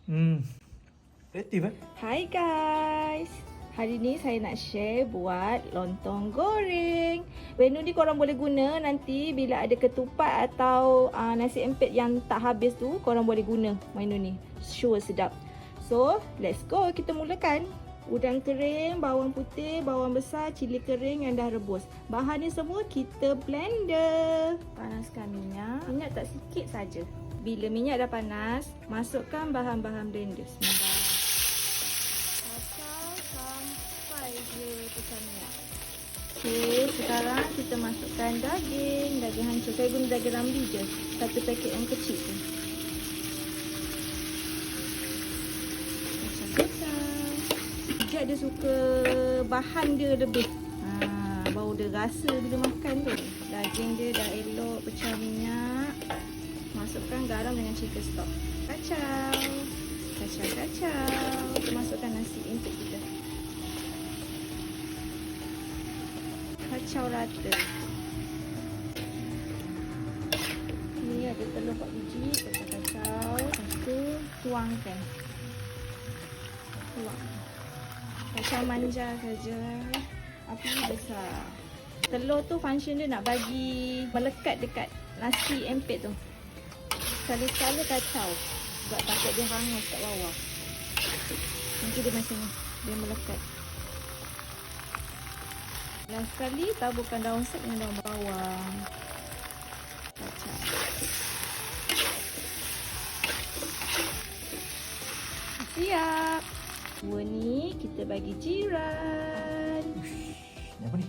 Kreatif Hai guys. Hari ni saya nak share buat lontong goreng. Menu ni korang boleh guna nanti bila ada ketupat atau nasi empit yang tak habis tu, korang boleh guna menu ni. Sure sedap. So, let's go. Kita mulakan. Udang kering, bawang putih, bawang besar, cili kering yang dah rebus. Bahan ni semua kita blender. Panaskan minyak. Minyak tak sikit saja. Bila minyak dah panas, masukkan bahan-bahan blender. Bismillah. Kacau sampai dia pecah minyak. Okey, sekarang kita masukkan daging hancur. Saya guna daging rambi je. Satu paket yang kecil tu. Dia suka bahan dia lebih. Baru dia rasa bila makan tu. Daging dia dah elok pecah minyak. Masukkan garam dengan chicken stock. Kacau. Kita masukkan nasi empit kita. Kacau rata. Ni ada telur 4 biji. Kacau. Lepas tu tuangkan. Kacau manja saja. Api besar. Telur tu function dia nak bagi melekat dekat nasi empit tu. Sekali-sekala kacau. Sebab takut dia hangus kat bawah. Nanti dia macam ni. Dia melekat. Last sekali taburkan daun sep dengan daun bawang. Kacau. Siap. Dua ni kita bagi jiran. Ni apa ni?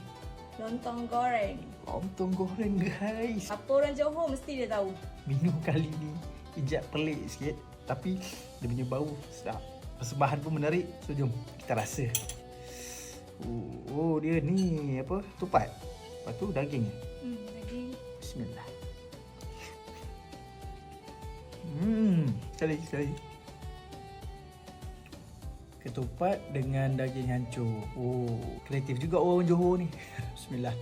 Lontong goreng. Lontong goreng guys. Apa orang Johor mesti dia tahu. Menu kali ni ijat pelik sikit, tapi dia punya bau sedap. Persembahan pun menarik. So jom kita rasa. Oh dia ni apa? Tupat. Lepas tu daging. Daging. Bismillah. Sekali. Ketupat dengan daging hancur. Oh, kreatif juga orang Johor ni. Bismillah.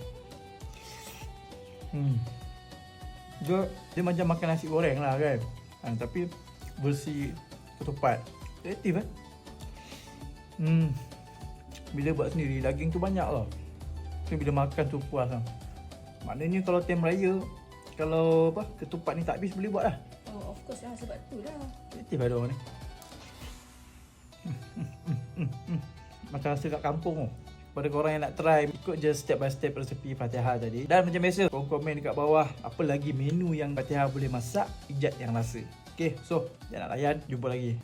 Dia macam makan nasi goreng lah kan. Tapi versi ketupat. Kreatif Bila buat sendiri daging tu banyak lah. Tapi bila makan tu puas lah. Maknanya kalau time raya, kalau apa ketupat ni tak habis boleh buat lah. Oh, of course lah, sebab tu lah. Kreatif ada orang ni. Macam rasa kat kampung tu. Pada korang yang nak try, ikut je step by step resepi Fatihah tadi. Dan macam biasa, korang komen dekat bawah apa lagi menu yang Fatihah boleh masak, ijat yang rasa. Okay, so jangan nak layan, jumpa lagi.